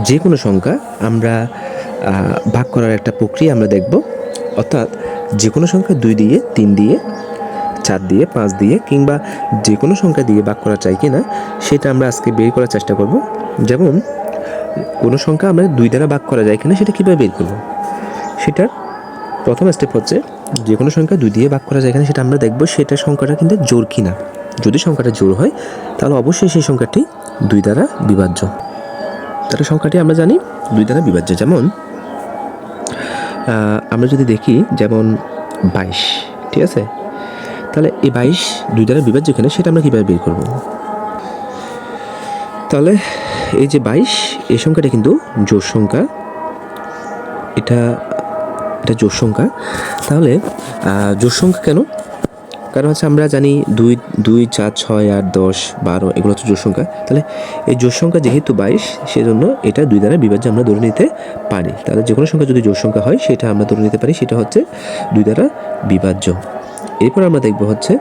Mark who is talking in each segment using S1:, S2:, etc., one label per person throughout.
S1: যে কোনো সংখ্যা আমরা ভাগ করার একটা প্রক্রিয়া আমরা দেখব, অর্থাৎ যে কোনো সংখ্যা 2 দিয়ে, 3 দিয়ে, 4 দিয়ে, 5 দিয়ে কিংবা যে কোনো সংখ্যা দিয়ে ভাগ করা চাই কিনা সেটা আমরা আজকে বের করার চেষ্টা করব। যেমন কোনো সংখ্যা আমরা 2 দ্বারা ভাগ করা যায় কিনা সেটা কীভাবে বের করব, সেটার প্রথম স্টেপ হচ্ছে যে কোনো সংখ্যা 2 দিয়ে ভাগ করা যায় কিনা সেটা আমরা দেখব সেটা সংখ্যাটা কিন্তু জোড় কিনা। যদি সংখ্যাটা জোড় হয় তাহলে অবশ্যই সেই সংখ্যাটি 2 দ্বারা বিভাজ্য। তাহলে সংখ্যাটি আমরা জানি 2 দ্বারা বিভাজ্য। যেমন আমরা যদি দেখি, যেমন 22, ঠিক আছে? তাহলে এই 22 2 দ্বারা বিভাজ্য কিনা সেটা আমরা কীভাবে বের করব? তাহলে এই যে 22, এই সংখ্যাটা কিন্তু জোড় সংখ্যা, এটা জোড় সংখ্যা। তাহলে জোড় সংখ্যা কেন? কারণ হচ্ছে আমরা জানি 2, 2, 4, 6, 8, 10, 12 এগুলো হচ্ছে জোড় সংখ্যা। তাহলে এই জোড় সংখ্যা যেহেতু 22, সেজন্য এটা 2 দ্বারা বিভাজ্য আমরা ধরে নিতে পারি। তাহলে যে কোনো সংখ্যা যদি জোড় সংখ্যা হয় সেটা আমরা ধরে নিতে পারি সেটা হচ্ছে 2 দ্বারা বিভাজ্য। এরপর আমরা দেখব হচ্ছে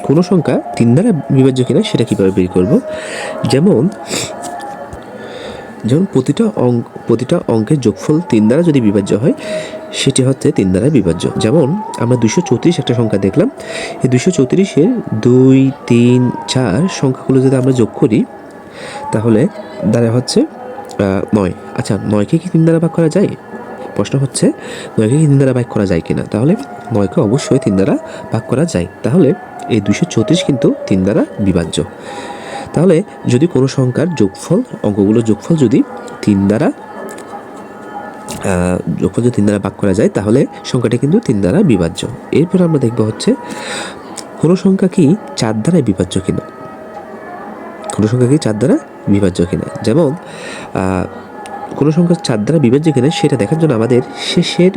S1: কোনো সংখ্যা 3 দ্বারা বিভাজ্য কিনা সেটা কীভাবে বের করব। যেমন প্রতিটা অঙ্কের যোগফল 3 দ্বারা যদি বিভাজ্য হয় সেটি হচ্ছে 3 দ্বারা বিভাজ্য। যেমন আমরা 234 একটা সংখ্যা দেখলাম, এই 234-এর 2, 3, 4 সংখ্যাগুলো যদি আমরা যোগ করি তাহলে দ্বারা হচ্ছে 9। আচ্ছা, 9কে কি 3 দ্বারা ভাগ করা যায়? প্রশ্ন হচ্ছে 9কে কি 3 দ্বারা ভাগ করা যায় কিনা। তাহলে 9কে অবশ্যই 3 দ্বারা ভাগ করা যায়। তাহলে এই 234 কিন্তু 3 দ্বারা বিভাজ্য। তাহলে যদি কোনো সংখ্যার অঙ্কগুলোর যোগফল যদি 3 দ্বারা ভাগ করা যায় তাহলে সংখ্যাটি কিন্তু 3 দ্বারা বিভাজ্য। এরপর আমরা দেখব হচ্ছে কোনো সংখ্যা কি 4 দ্বারা বিভাজ্য কিনা। যেমন কোনো সংখ্যা 4 দ্বারা বিভাজ্য কিনা সেটা দেখার জন্য আমাদের শেষের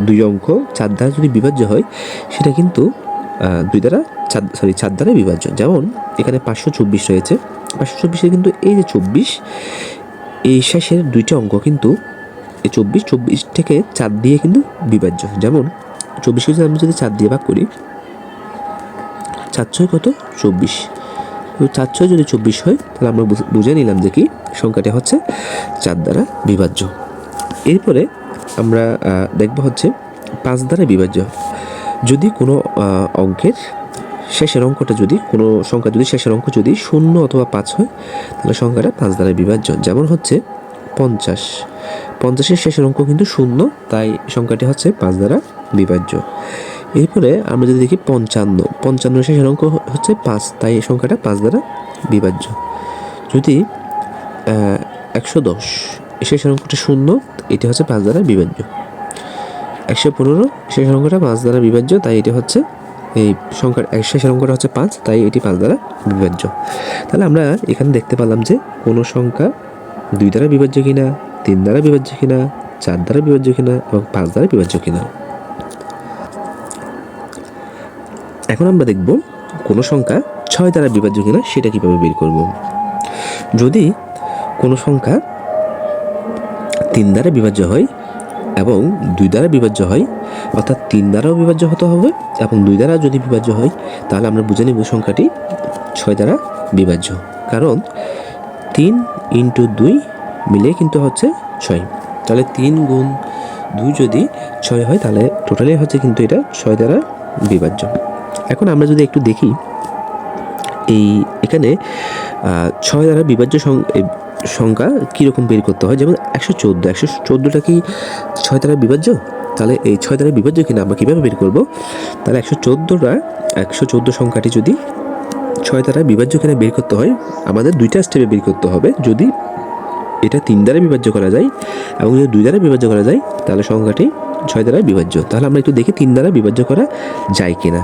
S1: 2 অঙ্ক 4 দ্বারা যদি বিভাজ্য হয় সেটা কিন্তু 4 দ্বারা বিভাজ্য। যেমন এখানে 524 রয়েছে, 524-এর কিন্তু এই যে 24, এই শেষের 2টা অঙ্ক কিন্তু এই 24 থেকে 4 দিয়ে কিন্তু বিভাজ্য। যেমন 24কে যদি আমরা 4 দিয়ে ভাগ করি, 4 কত? 24। 4 যদি 24 হয় তাহলে আমরা বুঝে নিলাম যে কি সংখ্যাটি হচ্ছে 4 দ্বারা বিভাজ্য। এরপরে আমরা দেখব হচ্ছে 5 দ্বারা বিভাজ্য। যদি কোনো অঙ্কের শেষের অঙ্কটা কোনো সংখ্যা যদি শেষের অঙ্ক যদি 0 অথবা 5 হয় তাহলে সংখ্যাটা 5 দ্বারা বিভাজ্য। যেমন হচ্ছে 50-এর শেষের অঙ্ক কিন্তু 0, তাই সংখ্যাটি হচ্ছে 5 দ্বারা বিভাজ্য। এরপরে আমরা যদি দেখি 55-এর শেষের অঙ্ক হচ্ছে 5, তাই এই সংখ্যাটা 5 দ্বারা বিভাজ্য। যদি 110 শেষের অঙ্কটা 0, এটি হচ্ছে 5 দ্বারা বিভাজ্য। 115 শেষের অঙ্কটা 5 দ্বারা বিভাজ্য, তাই এটি হচ্ছে এই সংখ্যার শেষের অঙ্কটা হচ্ছে 5, তাই এটি 5 দ্বারা বিভাজ্য। তাহলে আমরা এখানে দেখতে পেলাম যে কোনো সংখ্যা 2 দ্বারা বিভাজ্য কিনা, 3 দ্বারা বিভাজ্য কিনা, 4 দ্বারা বিভাজ্য কিনা এবং 5 দ্বারা বিভাজ্য কিনা। এখন আমরা দেখব কোনো সংখ্যা 6 দ্বারা বিভাজ্য কিনা সেটা কিভাবে বের করব। যদি কোনো সংখ্যা 3 দ্বারা বিভাজ্য হয় এবং 2 দ্বারা বিভাজ্য হয়, অর্থাৎ 3 দ্বারাও বিভাজ্য হতে হবে এবং 2 দ্বারা যদি বিভাজ্য হয় তাহলে আমরা বুঝে নেব সংখ্যাটি 6 দ্বারা বিভাজ্য। কারণ 3 × 2 মিলে কিন্তু হচ্ছে 6। তাহলে 3 × 2 যদি 6 হয় তাহলে টোটালি হচ্ছে কিন্তু এটা 6 দ্বারা বিভাজ্য। এখন আমরা যদি একটু দেখি এখানে 6 দ্বারা বিভাজ্য সংখ্যা কীরকম বের করতে হয়। যেমন 114টা কি 6 দ্বারা বিভাজ্য? তাহলে এই 6 দ্বারা বিভাজ্য কিনা আমরা কীভাবে বের করব? তাহলে 114 সংখ্যাটি যদি 6 দ্বারা বিভাজ্য কিনা বের করতে হয় আমাদের 2টা স্টেপে বের করতে হবে। যদি এটা 3 দ্বারা বিভাজ্য করা যায় এবং যদি 2 দ্বারা বিভাজ্য করা যায় তাহলে সংখ্যাটি 6 দ্বারা বিভাজ্য। তাহলে আমরা একটু দেখি 3 দ্বারা বিভাজ্য করা যায় কিনা।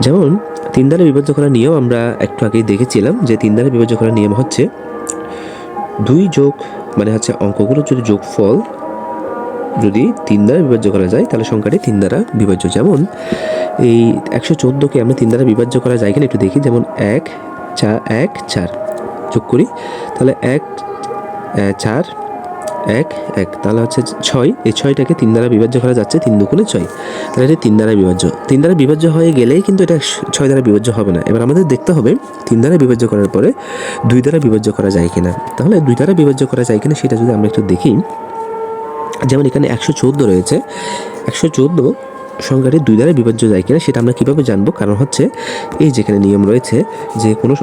S1: যেমন 3 দ্বারা বিভাজ্য করার নিয়ম আমরা একটু আগেই দেখেছিলাম যে 3 দ্বারা বিভাজ্য করার নিয়ম হচ্ছে 2 যোগ মানে হচ্ছে অঙ্কগুলোর যদি যোগফল যদি 3 দ্বারা বিভাজ্য করা যায় তাহলে সংখ্যাটি 3 দ্বারা বিভাজ্য। যেমন এই 114কে আমরা 3 দ্বারা বিভাজ্য করা যায় কিনা একটু দেখি। যেমন 1, 4 যোগ করি তাহলে 1, 4 এক এক, তাহলে হচ্ছে 6, এই 6টাকে 3 দ্বারা বিভাজ্য করা যাচ্ছে, 3 দুগুণে 6, তাহলে এটা 3 দ্বারা বিভাজ্য। 3 দ্বারা বিভাজ্য হয়ে গেলেই কিন্তু এটা 6 দ্বারা বিভাজ্য হবে না। এবার আমাদের দেখতে হবে 3 দ্বারা বিভাজ্য করার পরে 2 দ্বারা বিভাজ্য করা যায় কিনা। তাহলে 2 দ্বারা বিভাজ্য করা যায় কিনা সেটা যদি আমরা একটু দেখি, যেমন এখানে 114 রয়েছে, 114 সংখ্যাটি 2 দ্বারা বিভাজ্য যায় কিনা সেটা আমরা কীভাবে জানবো? কারণ হচ্ছে এই যেখানে নিয়ম রয়েছে যে কোনো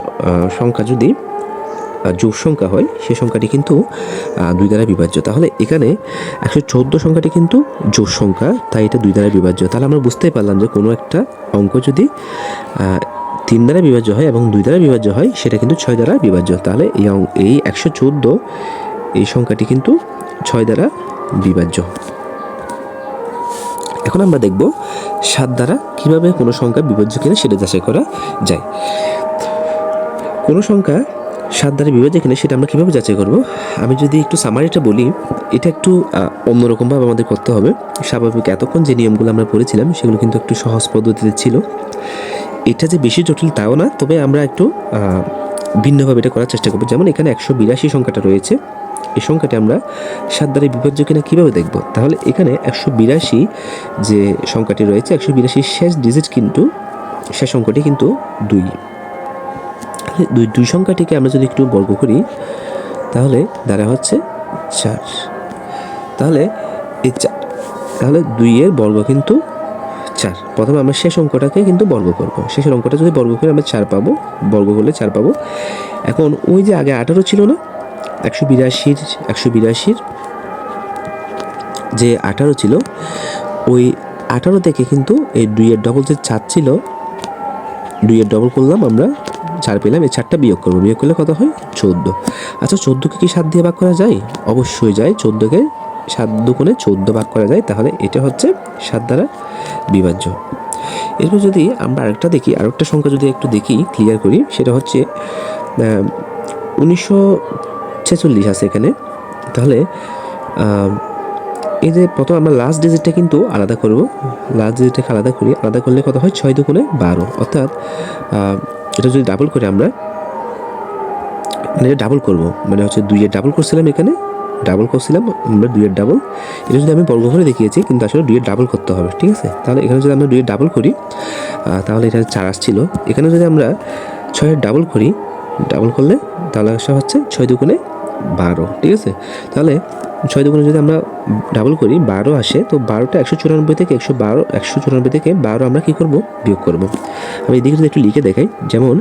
S1: সংখ্যা যদি যোগ সংখ্যা হয় সেই সংখ্যাটি কিন্তু 2 দ্বারা বিভাজ্য। তাহলে এখানে 114 সংখ্যাটি কিন্তু যোগ সংখ্যা, তাই এটা 2 দ্বারা বিভাজ্য। তাহলে আমরা বুঝতেই পারলাম যে কোনো একটা অঙ্ক যদি 3 দ্বারা বিভাজ্য হয় এবং 2 দ্বারা বিভাজ্য হয় সেটা কিন্তু 6 দ্বারা বিভাজ্য। তাহলে এই 114 এই সংখ্যাটি কিন্তু 6 দ্বারা বিভাজ্য। এখন আমরা দেখব 7 দ্বারা কিভাবে কোনো সংখ্যা বিভাজ্য কিনা সেটা যাচাই করা যায়। কোনো সংখ্যা 7 দ্বারা বিভাজ্য কিনা সেটা আমরা কীভাবে যাচাই করব? আমি যদি একটু সামারিটা বলি, এটা একটু অন্যরকমভাবে আমাদের করতে হবে। স্বাভাবিক এতক্ষণ যে নিয়মগুলো আমরা পড়েছিলাম সেগুলো কিন্তু একটু সহজ পদ্ধতিতে ছিল। এটা যে বেশি জটিল তাও না, তবে আমরা একটু ভিন্নভাবে এটা করার চেষ্টা করব। যেমন এখানে 182 সংখ্যাটা রয়েছে, এই সংখ্যাটি আমরা 7 দ্বারা বিভাজ্য কিনা কীভাবে দেখব? তাহলে এখানে 182 যে সংখ্যাটি রয়েছে, 182 শেষ ডিজিট কিন্তু শেষ অঙ্কটি কিন্তু 2। দুই সংখ্যাটিকে আমরা যদি একটু বর্গ করি তাহলে দ্বারা হচ্ছে 4। তাহলে এই তাহলে 2 এর বর্গ কিন্তু 4। প্রথমে আমরা শেষ অঙ্কটাকে কিন্তু বর্গ করব। শেষের অঙ্কটা যদি বর্গ করে আমরা 4 পাবো, বর্গ করলে 4 পাবো। এখন ওই যে আগে 18 ছিল না, 182 যে 18 ছিল, ওই 18 থেকে কিন্তু এই 2 এর ডবল যে 4 ছিল, 2 এর ডবল করলাম আমরা 4 পেলাম, এই 4টা বিয়োগ করবো, বিয়োগ করলে কত হয়? 14। আচ্ছা 14কে কি 7 দিয়ে ভাগ করা যায়? অবশ্যই যায়। 14কে 7 দুগুণে 14 ভাগ করা যায়, তাহলে এটা হচ্ছে 7 দ্বারা বিভাজ্য। এরপর যদি আমরা আরেকটা দেখি, আরেকটা সংখ্যা যদি একটু দেখি, ক্লিয়ার করি, সেটা হচ্ছে 1946 আছে এখানে। তাহলে এই যে প্রথম আমরা লাস্ট ডিজিটটা কিন্তু আলাদা করব, লাস্ট ডিজিটটাকে আলাদা করি, আলাদা করলে কত হয়? 6 দুগুণে 12, অর্থাৎ এটা যদি ডাবল করে আমরা মানে ডাবল করব, মানে হচ্ছে 2 এর ডাবল করছিলাম, এখানে ডাবল করছিলাম আমরা 2 এর ডাবল। এটা যদি আমি বর্গ করে দেখিয়েছি, কিন্তু আসলে 2 এর ডাবল করতে হবে, ঠিক আছে? তাহলে এখানে যদি আমরা 2 এর ডাবল করি তাহলে এটা 4 আসছিল। এখানে যদি আমরা 6 এর ডাবল করি, ডাবল করলে তাহলে আসা হচ্ছে 6 দুগুণে 12, ঠিক আছে? তাহলে 6 দুগুণে যদি আমরা ডাবল করি 12 আসে, তো 12টা 194 থেকে 194 থেকে 12 আমরা কী করব? বিয়োগ করব। আমি এদিকে যদি একটু লিখে দেখাই, যেমন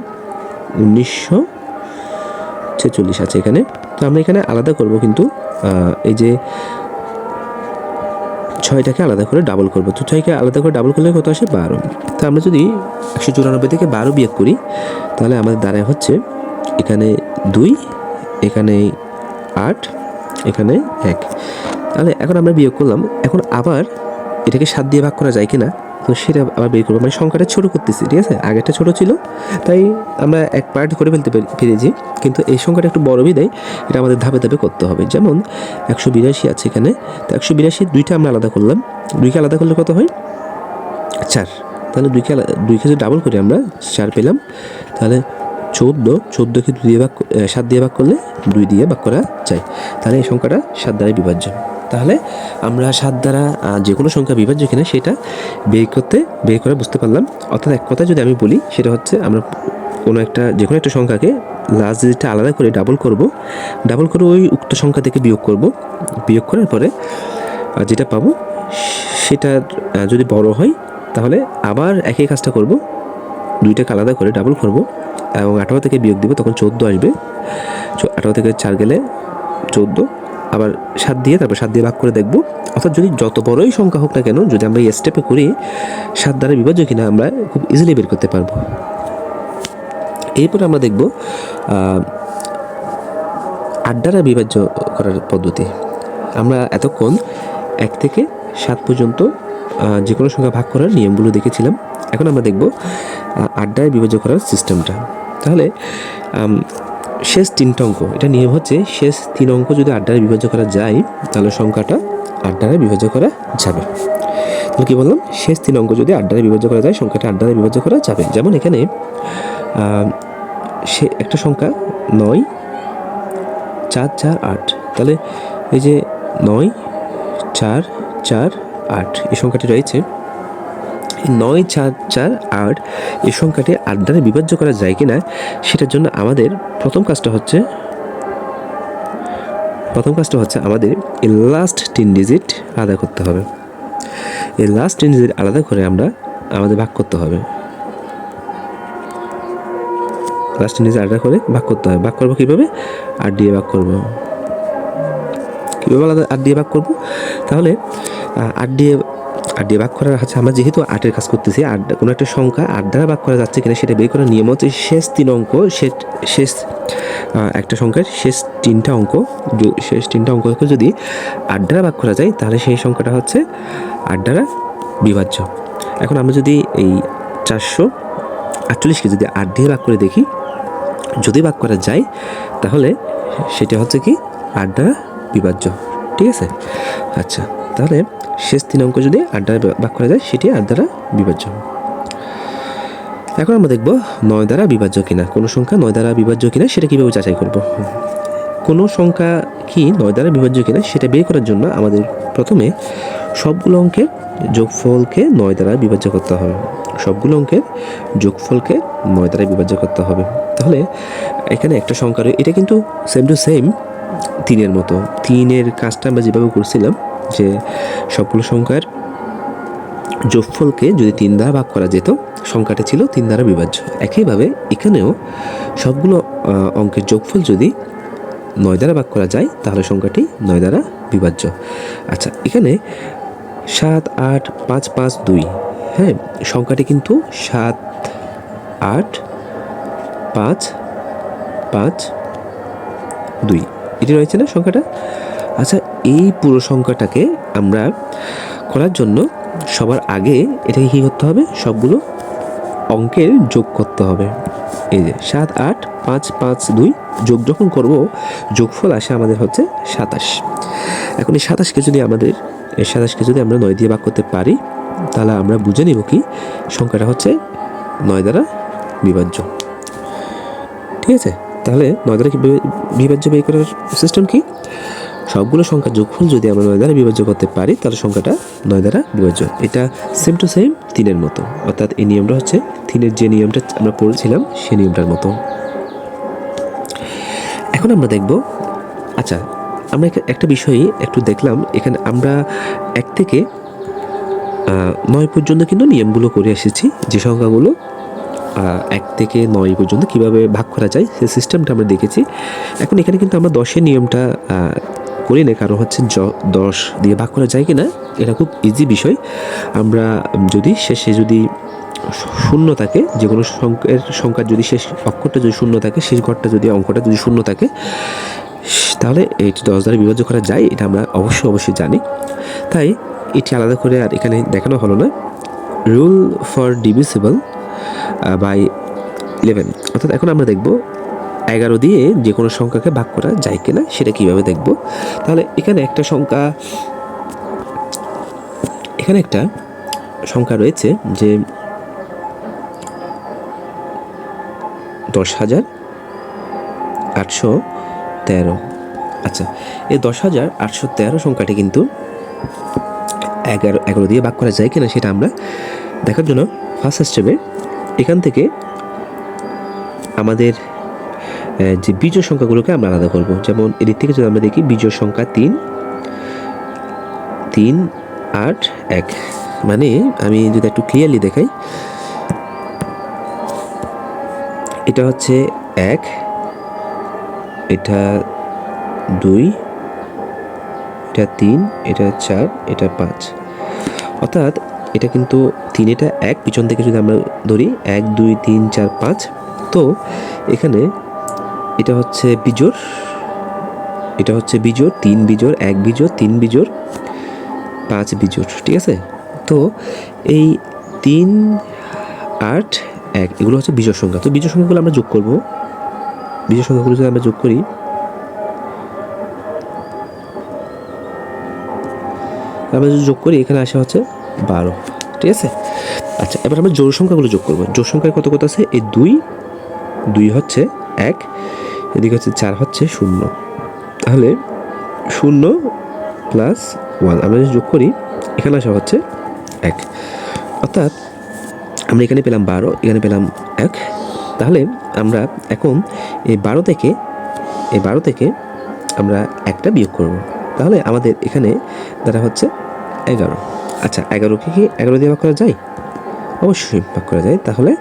S1: 1946 আছে এখানে, তো আমরা এখানে আলাদা করব, কিন্তু এই যে 6টাকে আলাদা করে ডাবল করব। তো 6কে আলাদা করে ডাবল করলে কত আসে? 12। তো আমরা যদি 194 থেকে 12 বিয়োগ করি তাহলে আমাদের দাঁড়ায় হচ্ছে এখানে 2, এখানে 8, এখানে 1। তাহলে এখন আমরা বিয়োগ করলাম, এখন আবার এটাকে 7 দিয়ে ভাগ করা যায় কিনা তো সেটা আবার বের করবো, মানে সংখ্যাটা ছোটো করতেছি, ঠিক আছে? আগেরটা ছোটো ছিল তাই আমরা এক পার্ট করে ফেলতে পেরেছি, কিন্তু এই সংখ্যাটা একটু বড় বিদায় এটা আমাদের ধাপে ধাপে করতে হবে। যেমন 182 আছে এখানে, তো 182 2টা আমরা আলাদা করলাম, 2কে আলাদা করলে কত হয়? 4। তাহলে 2কে যদি ডাবল করি আমরা 4 পেলাম, তাহলে 14কে 7 দিয়ে ভাগ করলে 2 দিয়ে ভাগ করা যায়, তাহলে এই সংখ্যাটা 7 দ্বারা বিভাজ্য। তাহলে আমরা 7 দ্বারা যে কোনো সংখ্যা বিভাজ্য কিনা সেটা বের করে বুঝতে পারলাম। অর্থাৎ এক কথা যদি আমি বলি, সেটা হচ্ছে আমরা যে কোনো একটা সংখ্যাকে লাস্ট ডিজিটটা আলাদা করে ডাবল করে ওই উক্ত সংখ্যা থেকে বিয়োগ করার পরে যেটা পাবো সেটা যদি বড় হয় তাহলে আবার একই কাজটা করব, 2টাকে আলাদা করে ডাবল করব এবং 18 থেকে বিয়োগ দিব, তখন 14 আসবে। 18 থেকে 4 গেলে 14, আবার 7 দিয়ে তারপর 7 দিয়ে ভাগ করে দেখব। অর্থাৎ যদি যত বড়ই সংখ্যা হোক না কেন, যদি আমরা এই স্টেপে করি 7 দ্বারা বিভাজ্য কিনা আমরা খুব ইজিলি বের করতে পারবো। এরপর আমরা দেখব 8 দ্বারা বিভাজ্য করার পদ্ধতি। আমরা এতক্ষণ 1 থেকে 7 পর্যন্ত যে কোনো সংখ্যা ভাগ করার নিয়মগুলো দেখেছিলাম, এখন আমরা দেখব 8 দ্বারা বিভাজ্য করার সিস্টেমটা। তাহলে শেষ 3টা অঙ্ক, এটা নিয়ম হচ্ছে শেষ 3 অঙ্ক যদি 8 দ্বারা বিভাজ্য করা যায় তাহলে সংখ্যাটা 8 দ্বারা বিভাজ্য করা যাবে। তাহলে কী বললাম? শেষ 3 অঙ্ক যদি 8 দ্বারা বিভাজ্য করা যায় সংখ্যাটা 8 দ্বারা বিভাজ্য করা যাবে। যেমন এখানে একটা সংখ্যা 9, 4, 4, 8, তাহলে এই যে 9 4 4 8 এই সংখ্যাটি রয়েছে, 9 4 4 8 এই সংখ্যাটি 8 দ্বারা বিভাজ্য করা যায় কিনা সেটার জন্য আমাদের প্রথম কাজটা হচ্ছে আমাদের এই লাস্ট 3 ডিজিট আলাদা করতে হবে। এই লাস্ট 3 ডিজিট আলাদা করে আমাদের ভাগ করতে হবে। লাস্ট 3 ডিজিট আলাদা করে ভাগ করতে হবে। ভাগ করবো কীভাবে? 8 দিয়ে ভাগ করবো। কীভাবে আলাদা 8 দিয়ে ভাগ করবো? তাহলে 8 দিয়ে ভাগ করার হচ্ছে, আমরা যেহেতু 8-এর কাজ করতেছি, কোনো একটা সংখ্যা 8 দ্বারা ভাগ করা যাচ্ছে কিনা সেটা বের করার নিয়ম হচ্ছে শেষ 3 অঙ্ক, শেষ একটা সংখ্যার শেষ 3টা অঙ্ককে যদি 8 দ্বারা ভাগ করা যায় তাহলে সেই সংখ্যাটা হচ্ছে 8 দ্বারা বিভাজ্য। এখন আমরা যদি এই 448কে যদি 8 দিয়ে ভাগ করে দেখি, যদি ভাগ করা যায় তাহলে সেটা হচ্ছে কি 8 দ্বারা বিভাজ্য। ঠিক আছে? আচ্ছা, তাহলে শেষ 3 অঙ্ক যদি 8 দ্বারা ভাগ করা যায় সেটি 8 দ্বারা বিভাজ্য। এখন আমরা দেখব 9 দ্বারা বিভাজ্য কিনা, কোনো সংখ্যা 9 দ্বারা বিভাজ্য কিনা সেটা কীভাবে যাচাই করব। কোনো সংখ্যা কি 9 দ্বারা বিভাজ্য কিনা সেটা বের করার জন্য আমাদের প্রথমে সবগুলো অঙ্কের যোগফলকে 9 দ্বারা বিভাজ্য করতে হবে। সবগুলো অঙ্কের যোগফলকে 9 দ্বারা বিভাজ্য করতে হবে। তাহলে এখানে একটা সংখ্যা, এটা কিন্তু সেম টু সেম 3-এর মতো। 3-এর কাজটা আমরা যেভাবে করছিলাম যে সবগুলো সংখ্যার যোগফলকে যদি 3 দ্বারা ভাগ করা যেত, সংখ্যাটা ছিল 3 দ্বারা বিভাজ্য। একইভাবে এখানেও সবগুলো অঙ্কের যোগফল যদি 9 দ্বারা ভাগ করা যায় তাহলে সংখ্যাটি 9 দ্বারা বিভাজ্য। আচ্ছা, এখানে 7 8 5 5 2, হ্যাঁ, সংখ্যাটি কিন্তু 7 8 5 5 2 এটি রয়েছে না সংখ্যাটা? আচ্ছা, এই পুরো সংখ্যাটাকে আমরা করার জন্য সবার আগে এটাকে কী করতে হবে? সবগুলো অঙ্কের যোগ করতে হবে। এই যে 7 8 5 5 2 যোগ যখন করব, যোগফল আসে আমাদের হচ্ছে 27। এখন এই 27কে যদি আমরা 9 দিয়ে ভাগ করতে পারি তাহলে আমরা বুঝে নিব কি সংখ্যাটা হচ্ছে 9 দ্বারা বিভাজ্য। ঠিক আছে? তাহলে 9 দ্বারা বিভাজ্য বের করার সিস্টেম কি? সবগুলো সংখ্যার যোগফল যদি আমরা 9 দ্বারা বিভাজ্য করতে পারি তাহলে সংখ্যাটা 9 দ্বারা বিভাজ্য। এটা সেম টু সেম 3-এর মতো, অর্থাৎ এই নিয়মটা হচ্ছে 3-এর যে নিয়মটা আমরা পড়েছিলাম সেই নিয়মটার মতো। এখন আমরা দেখব, আচ্ছা আমরা একটা বিষয় একটু দেখলাম, এখানে আমরা 1 থেকে 9 পর্যন্ত কিন্তু নিয়মগুলো করে এসেছি, যে সংখ্যাগুলো 1 থেকে 9 পর্যন্ত কিভাবে ভাগ করা যায় সেই সিস্টেমটা আমরা দেখেছি। এখন এখানে কিন্তু আমরা 10-এর নিয়মটা করি না, কারণ হচ্ছে 10 দিয়ে ভাগ করা যায় কিনা এটা খুব ইজি বিষয়। আমরা যদি শেষে যদি শূন্য থাকে, যে কোনো সংখ্যার যদি শেষ অক্ষরটা যদি শূন্য থাকে, শেষ ঘরটা যদি অঙ্কটা যদি শূন্য থাকে তাহলে এটি 10 দ্বারা বিভাজ্য করা যায়, এটা আমরা অবশ্যই জানি। তাই এটি আলাদা করে আর এখানে দেখানো হলো না। রুল ফর ডিভিজিবল বাই 11, অর্থাৎ এখন আমরা দেখব 11 দিয়ে যে কোনো সংখ্যাকে ভাগ করা যায় কিনা সেটা কিভাবে দেখব। তাহলে এখানে একটা সংখ্যা রয়েছে যে 10,813। আচ্ছা, এই 10,813 সংখ্যাটি কিন্তু 11 দিয়ে ভাগ করা যায় কিনা সেটা আমরা দেখার জন্য ফার্স্ট স্টেপে এখান থেকে আমাদের যে বিজোড় সংখ্যাগুলোকে আমরা আলাদা করব। যেমন এদিক থেকে যদি আমরা দেখি বিজোড় সংখ্যা 3 3 8 1, মানে আমি যদি একটু ক্লিয়ারলি দেখাই, এটা হচ্ছে 1, এটা 2, এটা 3, এটা 4, এটা 5, অর্থাৎ এটা কিন্তু 3, এটা 1, পিছন থেকে যদি আমরা ধরি 1 2 3 4 5, তো এখানে এটা হচ্ছে বিজোড়, এটা হচ্ছে বিজোড়, 3 বিজোড়, 1 বিজোড়, 3 বিজোড়, 5 বিজোড়। ঠিক আছে? তো এই 3 8 1 এগুলো হচ্ছে বিজোড় সংখ্যা। তো বিজোড় সংখ্যাগুলো আমরা যোগ করব। বিজোড় সংখ্যাগুলো যদি আমরা যোগ করি, এখানে আসা হচ্ছে 12। ঠিক আছে? আচ্ছা, এবার আমরা জোড় সংখ্যাগুলো যোগ করব। জোড় সংখ্যায় কত আছে? এই 2 হচ্ছে 1, এদিকে হচ্ছে 4 হচ্ছে 0। তাহলে শূন্য প্লাস 1 আমরা যদি যোগ করি এখানে আসা হচ্ছে 1, অর্থাৎ আমরা এখানে পেলাম 12, এখানে পেলাম 1। তাহলে আমরা এখন এই 12 থেকে আমরা একটা বিয়োগ করব, তাহলে আমাদের এখানে দ্বারা হচ্ছে 11। আচ্ছা, 11কে কি 11 দিয়ে ভাগ করা যায়? অবশ্যই ভাগ করা যায়। তাহলে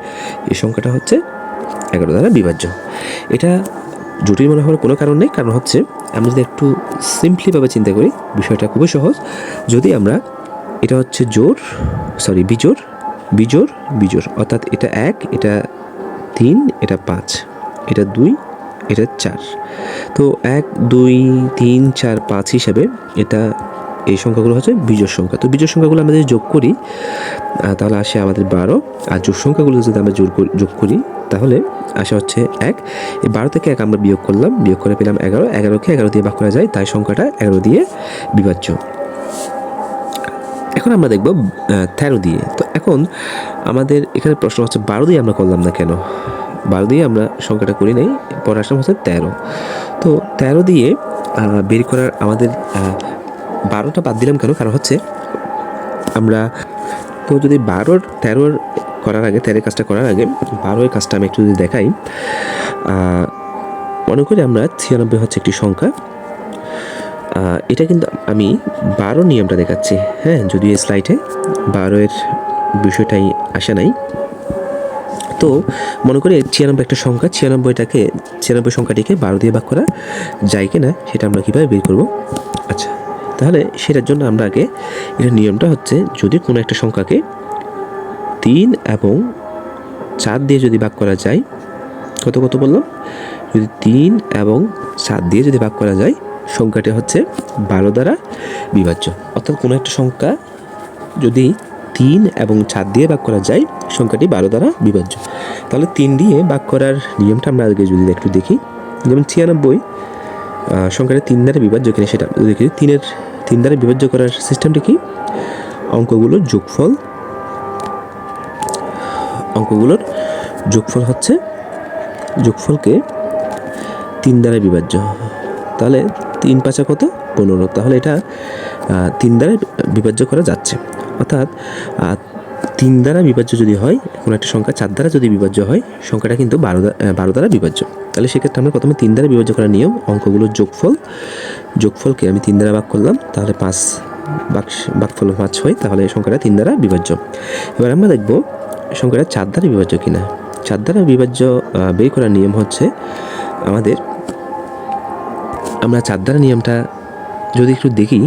S1: এই সংখ্যাটা হচ্ছে 11 দ্বারা বিভাজ্য। এটা জটিল মনে হওয়ার কোনো কারণ নেই, কারণ হচ্ছে আমরা যদি একটু সিম্পলিভাবে চিন্তা করি বিষয়টা খুবই সহজ। যদি আমরা এটা হচ্ছে বিজোড়, অর্থাৎ এটা 1, এটা 3, এটা 5, এটা 2, এটা 4। তো 1, 2, 3, 4, 5 হিসাবে এটা এই সংখ্যাগুলো হচ্ছে বিজোড় সংখ্যা। তো বিজোড় সংখ্যাগুলো আমরা যদি যোগ করি তাহলে আসে আমাদের 12, আর যোগ সংখ্যাগুলো যদি আমরা যোগ করি তাহলে আসা হচ্ছে 1। এই 12 থেকে 1 আমরা বিয়োগ করলাম, বিয়োগ করে পেলাম 11। 11কে 11 দিয়ে ভাগ করা যায়, তাই সংখ্যাটা 11 দিয়ে বিভাজ্য। এখন আমরা দেখব 13 দিয়ে। তো এখন আমাদের এখানে প্রশ্ন হচ্ছে 12 দিয়ে আমরা করলাম না কেন? 12 দিয়ে আমরা সংখ্যাটা করি নাই, পরে আসলাম হচ্ছে 13। তো 13 দিয়ে বের করার আমাদের 12টা বাদ দিলাম কেন? কারণ হচ্ছে আমরা তো যদি 13 করার আগে 13 কাজটা করার আগে 12 কাজটা আমি একটু যদি দেখাই, মনে করি আমরা 96 হচ্ছে একটি সংখ্যা। এটা কিন্তু আমি 12 নিয়মটা দেখাচ্ছি, হ্যাঁ, যদিও এই স্লাইডে 12 বিষয়টাই আসে নাই। তো মনে করি 96 একটা সংখ্যা, 96 সংখ্যাটিকে 12 দিয়ে ভাগ করা যায় কি না সেটা আমরা কীভাবে বের করব? আচ্ছা, তাহলে সেটার জন্য আমরা আগে এটার নিয়মটা হচ্ছে, যদি কোনো একটা সংখ্যাকে 3 এবং 4 দিয়ে যদি ভাগ করা যায়, কত বললাম? যদি 3 এবং 7 দিয়ে যদি ভাগ করা যায়, সংখ্যাটি হচ্ছে 12 দ্বারা বিভাজ্য। অর্থাৎ কোনো একটা সংখ্যা যদি 3 এবং 4 দিয়ে ভাগ করা যায়, সংখ্যাটি 12 দ্বারা বিভাজ্য। তাহলে 3 দিয়ে ভাগ করার নিয়মটা আমরা আগে যদি একটু দেখি, যেমন 96 সংখ্যাটা 3 দ্বারা বিভাজ্য কিনা সেটা দেখি। 3 দ্বারা বিভাজ্য করার সিস্টেমটা কি? অঙ্কগুলোর যোগফল হচ্ছে, যোগফলকে 3 দ্বারা বিভাজ্য। তাহলে 3 5 কত? 15। তাহলে এটা 3 দ্বারা বিভাজ্য করা যাচ্ছে। অর্থাৎ 3 দ্বারা বিভাজ্য যদি হয় কোনো একটা সংখ্যা, 4 দ্বারা যদি বিভাজ্য হয়, সংখ্যাটা কিন্তু 12 দ্বারা বিভাজ্য। তাহলে সেক্ষেত্রে আমরা প্রথমে 3 দ্বারা বিভাজ্য করার নিয়ম, অঙ্কগুলোর যোগফলকে আমি 3 দ্বারা ভাগ করলাম, তাহলে 5 ভাগফল 5 হয়, তাহলে সংখ্যাটা 3 দ্বারা বিভাজ্য। এবার আমরা দেখব সংখ্যাটা 4 দ্বারা বিভাজ্য কিনা। 4 দ্বারা বিভাজ্য বের করার নিয়ম হচ্ছে আমরা 4 দ্বারা নিয়মটা যদি একটু দেখি,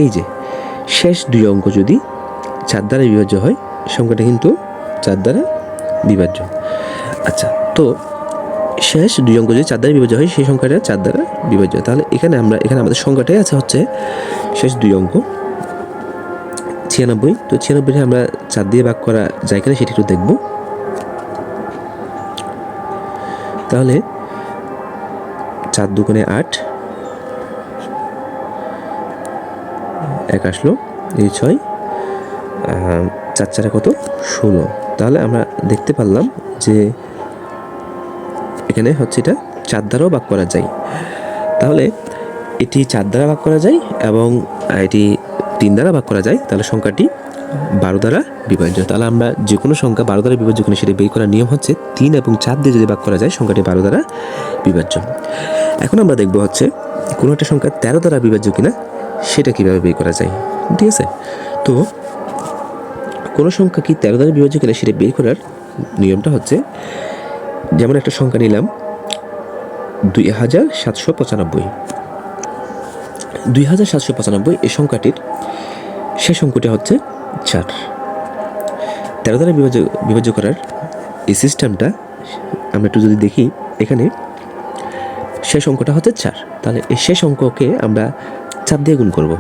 S1: এই যে শেষ 2 অঙ্ক যদি 4 দ্বারা বিভাজ্য হয়, সংখ্যাটা কিন্তু 4 দ্বারা বিভাজ্য। আচ্ছা, তো শেষ 2 অঙ্ক যদি 4 দ্বারা বিভাজ্য হয়, সেই সংখ্যাটা 4 দ্বারা বিভাজ্য। তাহলে এখানে আমাদের সংখ্যাটাই আছে হচ্ছে শেষ 2 অঙ্ক 96। তো 96 আমরা 4 দিয়ে ভাগ করা যায় কিনা সেটা একটু দেখব। তাহলে 4 দুগুণে 8, 1 আসলো, এই 6, 4 4 কত? 16। তাহলে আমরা দেখতে পারলাম যে এখানে হচ্ছে এটা 4 দ্বারাও ভাগ করা যায়। তাহলে এটি 4 দ্বারা ভাগ করা যায় এবং এটি 3 দ্বারা ভাগ করা যায়, তাহলে সংখ্যাটি 12 দ্বারা বিভাজ্য। তাহলে আমরা যে কোনো সংখ্যা 12 দ্বারা বিভাজ্য কিনা সেটা বের করার নিয়ম হচ্ছে 3 এবং 4 দিয়ে যদি ভাগ করা যায়, সংখ্যাটি 12 দ্বারা বিভাজ্য। এখন আমরা দেখব হচ্ছে কোনো একটা সংখ্যা 13 দ্বারা বিভাজ্য কিনা সেটা কীভাবে বের করা যায়। ঠিক আছে, তো কোনো সংখ্যা কি 13 দ্বারা বিভাজ্য কিনা সেটা বের করার নিয়মটা হচ্ছে, যেমন একটা সংখ্যা নিলাম 2795। 2795 এই সংখ্যাটির শেষ অঙ্কটা হচ্ছে 4। 13 দ্বারা বিভাজ্য করার এই সিস্টেমটা আমরা একটু যদি দেখি, এখানে শেষ অঙ্কটা হচ্ছে 4। তাহলে এই শেষ অঙ্ককে আমরা 4 দিয়ে গুণ করব।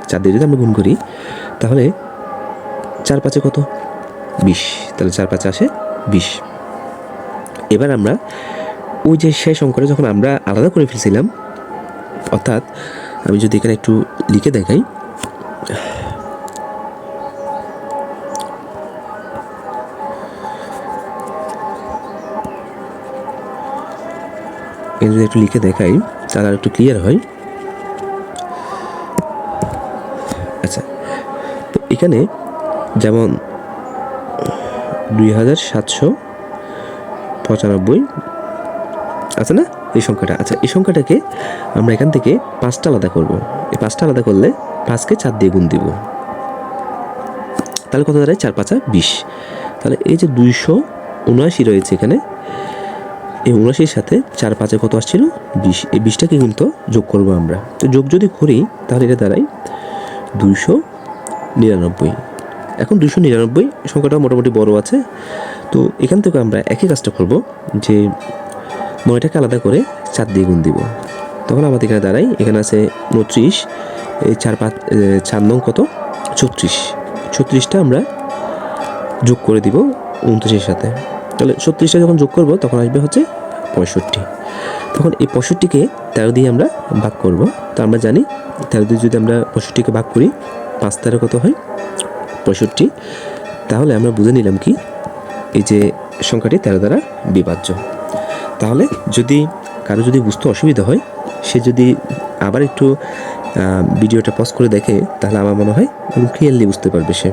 S1: 4 দিয়ে যদি আমরা গুণ করি তাহলে 4 5 কত? 20। তাহলে 4 5 আসে 20। এবার আমরা ওই যে শেষ অঙ্কটা যখন আমরা আলাদা করে ফেলছিলাম, অর্থাৎ আমি যদি এখানে একটু লিখে দেখাই, এখানে যদি একটু লিখে দেখাই তাহলে আর একটু ক্লিয়ার হয়। আচ্ছা, তো এখানে যেমন 2795 আছে না এই সংখ্যাটা। আচ্ছা, এই সংখ্যাটাকে আমরা এখান থেকে 5টা আলাদা করব। এই 5টা আলাদা করলে 5কে 4 দিয়ে গুণ দিব, তাহলে কত দাঁড়ায়? 4 5 20। তাহলে এই যে 279 রয়েছে এখানে, এই 79-র সাথে 4 5 কত আসছিল? 20। এই 20টাকে কিন্তু যোগ করব আমরা। তো যোগ যদি করি তাহলে এটা দাঁড়ায় 299। এখন 299 সংখ্যাটা মোটামুটি বড় আছে, তো এখান থেকে আমরা একই কাজটা করব যে 9টাকে আলাদা করে 4 দিয়ে গুণ দিব। তখন আমাদের এখানে দাঁড়ায়, এখানে আছে 29, এই 4 5 4 9 কত? 36। 36টা আমরা যোগ করে দিব 29-এর সাথে। তাহলে 36টা যখন যোগ করব তখন আসবে হচ্ছে 65। তখন এই 65কে 13 দিয়ে আমরা ভাগ করব। তো আমরা জানি 13 দিয়ে যদি আমরা 65কে ভাগ করি 5 13 কত হয়? 65। তাহলে আমরা বুঝে নিলাম কি এই যে সংখ্যাটি 13 দ্বারা বিভাজ্য। তাহলে যদি কারো যদি বুঝতে অসুবিধা হয়, সে যদি আবার একটু ভিডিওটা পজ করে দেখে তাহলে আমার মনে হয় ক্লিয়ারলি বুঝতে পারবে সে।